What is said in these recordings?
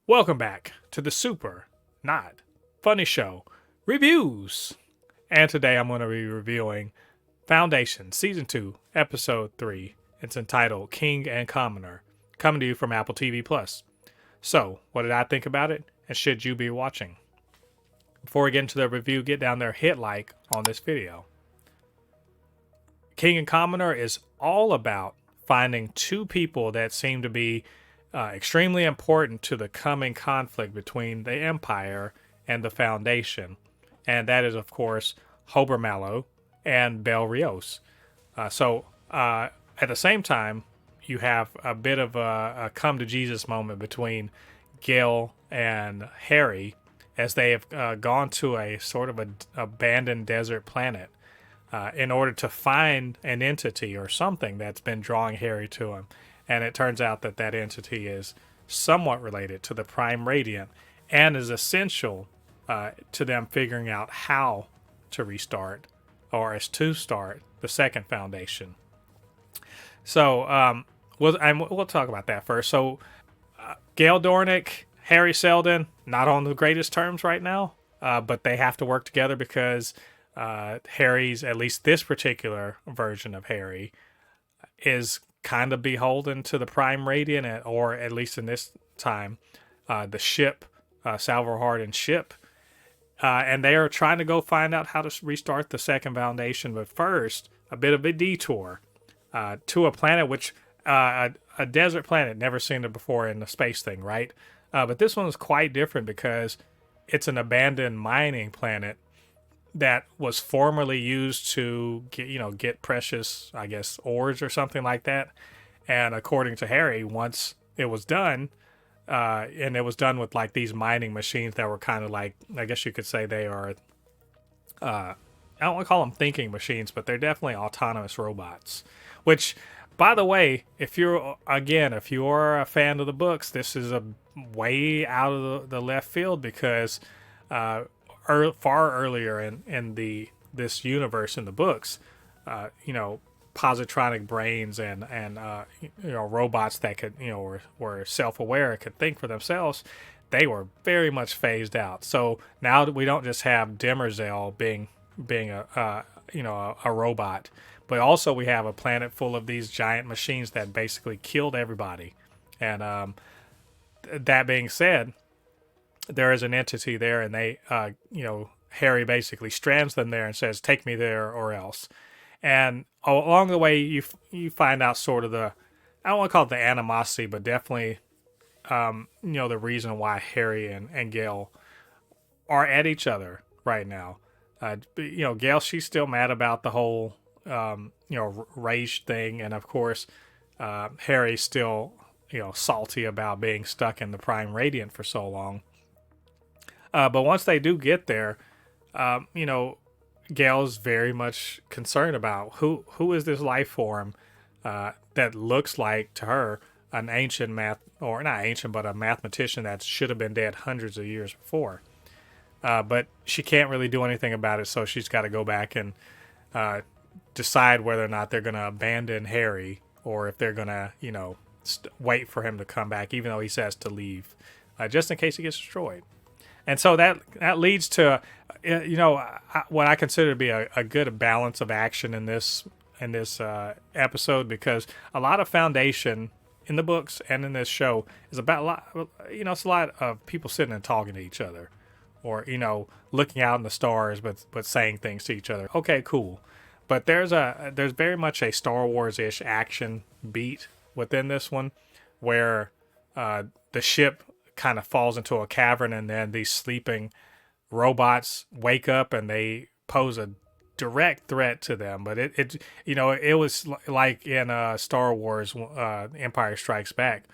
Welcome back to the Super Not Funny Show reviews. And today I'm going to be reviewing Foundation Season 2, Episode 3. It's entitled King and Commoner, coming to you from Apple TV Plus. So, what did I think about it, and should you be watching? Before we get into the review, get down there, hit like on this video. King and Commoner is all about finding two people that seem to be extremely important to the coming conflict between the Empire and the Foundation. And that is, of course, Hober Mallow and Bel Riose. At the same time, you have a bit of a come to Jesus moment between Gale and Harry as they have gone to a sort of abandoned desert planet in order to find an entity or something that's been drawing Harry to him. And it turns out that that entity is somewhat related to the Prime Radiant and is essential to them figuring out how to restart or as to start the second Foundation. So we'll talk about that first. So Gale Dornick, Harry Seldon, not on the greatest terms right now, but they have to work together because Harry's, at least this particular version of Harry, is kind of beholden to the Prime Radiant, or at least in this time, the ship, Salvor Hardin's ship. And they are trying to go find out how to restart the second Foundation. But first, a bit of a detour to a planet which, a desert planet, never seen it before in the space thing, right? But this one is quite different because it's an abandoned mining planet that was formerly used to get precious, I guess, ores or something like that. And according to Harry, once it was done, and it was done with like these mining machines that were kind of like, I guess you could say they are, I don't want to call them thinking machines, but they're definitely autonomous robots. Which, by the way, if you're a fan of the books, this is a way out of the left field because far earlier in this universe in the books, positronic brains and robots that could were self-aware, could think for themselves, they were very much phased out. So now we don't just have Demerzel being a robot, but also we have a planet full of these giant machines that basically killed everybody. And that being said, there is an entity there, and they, Harry basically strands them there and says, "Take me there or else." And along the way, you find out sort of I don't want to call it the animosity, but definitely, the reason why Harry and Gale are at each other right now. Gale, she's still mad about the whole, rage thing, and of course, Harry's still, salty about being stuck in the Prime Radiant for so long. But once they do get there, Gale's very much concerned about who is this life form that looks like, to her, an ancient or not ancient, but a mathematician that should have been dead hundreds of years before. But she can't really do anything about it, so she's got to go back and decide whether or not they're going to abandon Harry or if they're going to, wait for him to come back, even though he says to leave, just in case he gets destroyed. And so that leads to, what I consider to be a good balance of action in this episode, because a lot of Foundation in the books and in this show is about it's a lot of people sitting and talking to each other, or looking out in the stars, but saying things to each other. Okay, cool. But there's very much a Star Wars-ish action beat within this one, where the ship kind of falls into a cavern, and then these sleeping robots wake up and they pose a direct threat to them. But it was like in Star Wars Empire Strikes Back,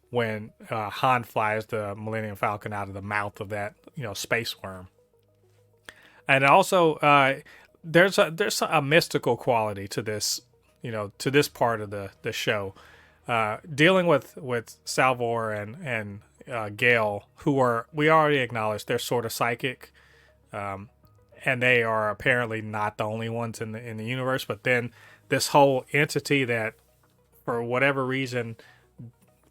when Han flies the Millennium Falcon out of the mouth of that space worm. And also there's a mystical quality to this part of the show, dealing with Salvor and Gale, we already acknowledged they're sort of psychic, and they are apparently not the only ones in the universe. But then this whole entity that, for whatever reason,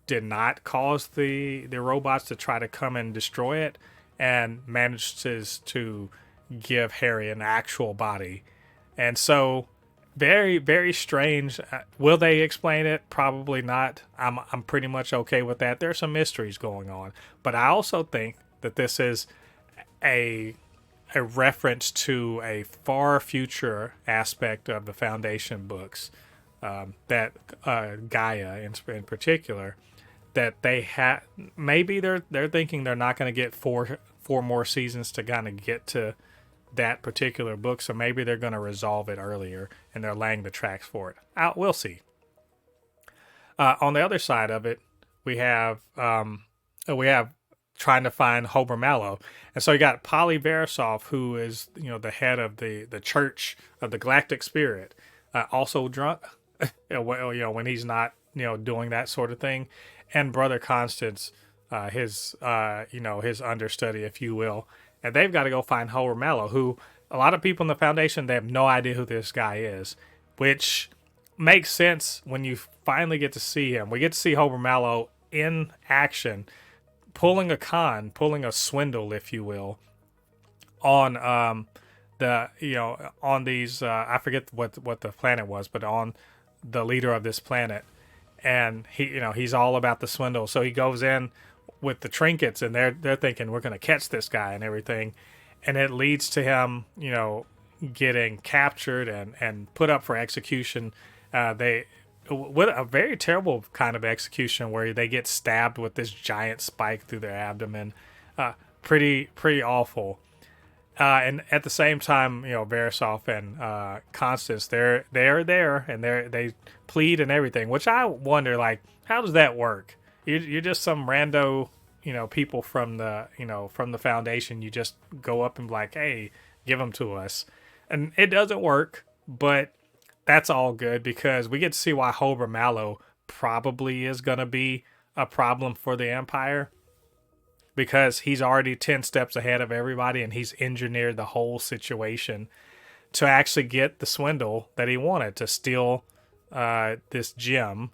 did not cause the robots to try to come and destroy it, and manages to give Harry an actual body. And so, very, very strange. Will they explain it? Probably not. I'm pretty much okay with that. There's some mysteries going on, but I also think that this is a reference to a far future aspect of the Foundation books, that Gaia in particular, that they had. Maybe they're thinking they're not going to get four more seasons to kind of get to that particular book, so maybe they're going to resolve it earlier and they're laying the tracks for it. We'll see. On the other side of it, we have trying to find Hober Mallow, and so you got Polly Verisov, who is the head of the Church of the Galactic Spirit, also drunk, when he's not doing that sort of thing, and Brother Constance, his his understudy, if you will. And they've got to go find Hober Mallow, who a lot of people in the Foundation, they have no idea who this guy is, which makes sense when you finally get to see him. We get to see Hober Mallow in action, pulling a swindle, if you will, on on these I forget what the planet was, but on the leader of this planet, and he's all about the swindle. So he goes in with the trinkets, and they're thinking we're going to catch this guy and everything, and it leads to him getting captured and put up for execution. They with a very terrible kind of execution where they get stabbed with this giant spike through their abdomen. Pretty awful. And at the same time, Verisov and Constance, they're there and they plead and everything, which I wonder, like, how does that work? You're just some rando, people from the Foundation. You just go up and be like, hey, give them to us. And it doesn't work, but that's all good because we get to see why Hober Mallow probably is going to be a problem for the Empire, because he's already 10 steps ahead of everybody and he's engineered the whole situation to actually get the swindle that he wanted, to steal this gem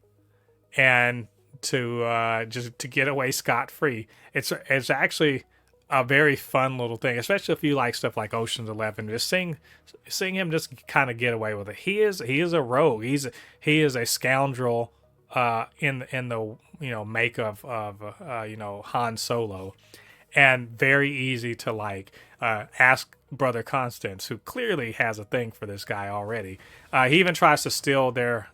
and to get away scot-free. It's actually a very fun little thing, especially if you like stuff like Ocean's 11. Just seeing him just kind of get away with it. He is a rogue. He is a scoundrel in the make of Han Solo, and very easy to like. Ask Brother Constance, who clearly has a thing for this guy already. He even tries to steal their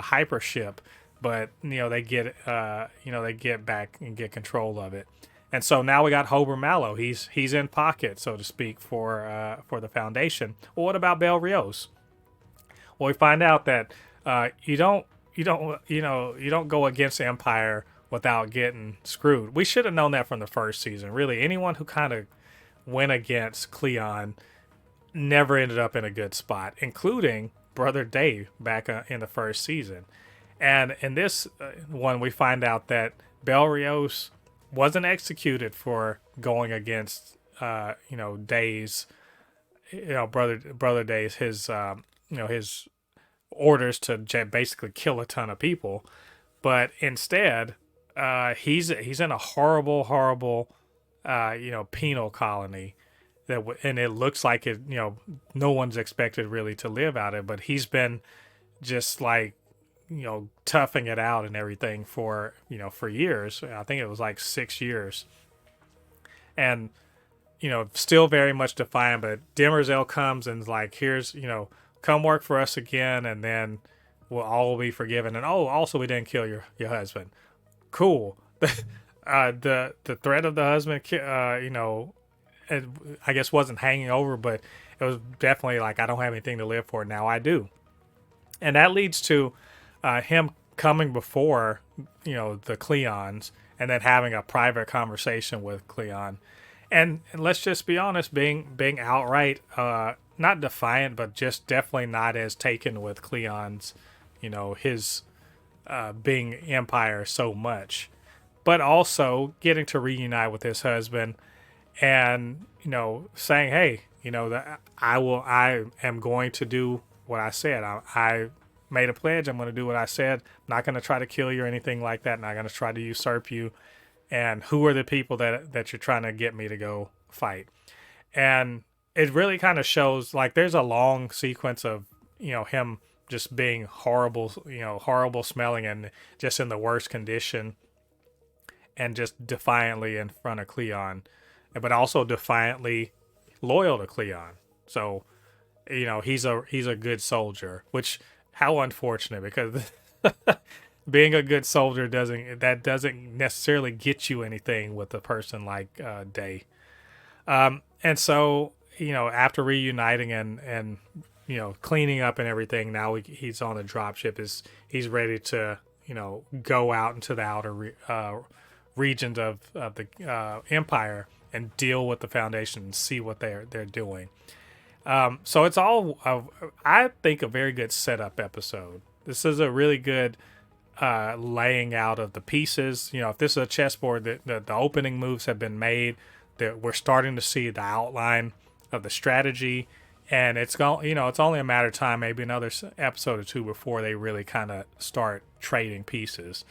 hyper ship, but they get back and get control of it. And so now we got Hober Mallow. He's in pocket, so to speak, for the Foundation. Well, what about Bel Riose? Well, we find out that you don't go against Empire without getting screwed. We should have known that from the first season. Really, anyone who kind of went against Cleon never ended up in a good spot, including Brother Dave back in the first season. And in this one, we find out that Bel Riose wasn't executed for going against Dave's brother Dave's his orders to basically kill a ton of people, but instead he's in a horrible penal colony and it looks like it no one's expected really to live out it, but he's been just like toughing it out and everything for years. I think it was like 6 years, and still very much defiant. But Demerzel comes and is like, here's come work for us again, and then we'll all be forgiven. And also we didn't kill your husband. Cool. The threat of the husband it, I guess wasn't hanging over, but it was definitely like, I don't have anything to live for, now I do. And that leads to him coming before the Cleons and then having a private conversation with Cleon, and let's just be honest, being outright not defiant, but just definitely not as taken with Cleon's his being Empire so much, but also getting to reunite with his husband and saying, hey, that I am going to do what I said. I made a pledge. I'm going to do what I said. I'm not going to try to kill you or anything like that. Not going to try to usurp you. And who are the people that you're trying to get me to go fight? And it really kind of shows, like, there's a long sequence of, him just being horrible, horrible smelling and just in the worst condition and just defiantly in front of Cleon, but also defiantly loyal to Cleon. So, he's a good soldier, which, how unfortunate, because being a good soldier doesn't necessarily get you anything with a person like Day. And so, after reuniting and cleaning up and everything, now he's on a dropship. He's ready to, go out into the outer regions of the Empire and deal with the Foundation and see what they're doing. So it's all, I think, a very good setup episode. This is a really good laying out of the pieces. If this is a chessboard, the opening moves have been made. That we're starting to see the outline of the strategy, and it's only a matter of time, maybe another episode or two before they really kind of start trading pieces.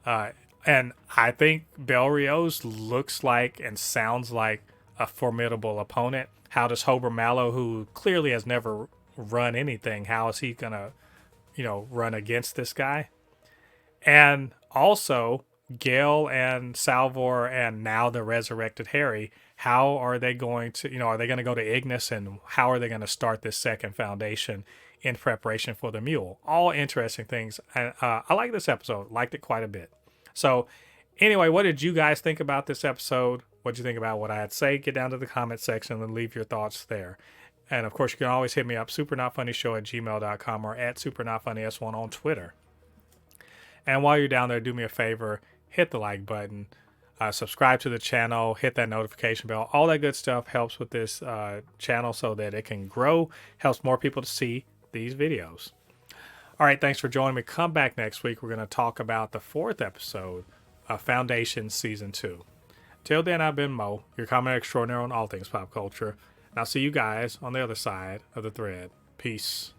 And I think Bel Riose looks like and sounds like a formidable opponent. How does Hober Mallow, who clearly has never run anything, how is he gonna, run against this guy? And also, Gale and Salvor and now the resurrected Harry, how are they going to, are they going to go to Ignis, and how are they going to start this second Foundation in preparation for the Mule? All interesting things. And I like this episode. Liked it quite a bit. So anyway, what did you guys think about this episode? What did you think about what I had to say? Get down to the comment section and leave your thoughts there. And of course, you can always hit me up, supernotfunnyshow@gmail.com or at supernotfunnys1 on Twitter. And while you're down there, do me a favor, hit the like button, subscribe to the channel, hit that notification bell. All that good stuff helps with this channel so that it can grow, helps more people to see these videos. All right, thanks for joining me. Come back next week. We're going to talk about the 4th episode of Foundation Season 2. Till then, I've been Mo, your comment extraordinaire on all things pop culture. And I'll see you guys on the other side of the thread. Peace.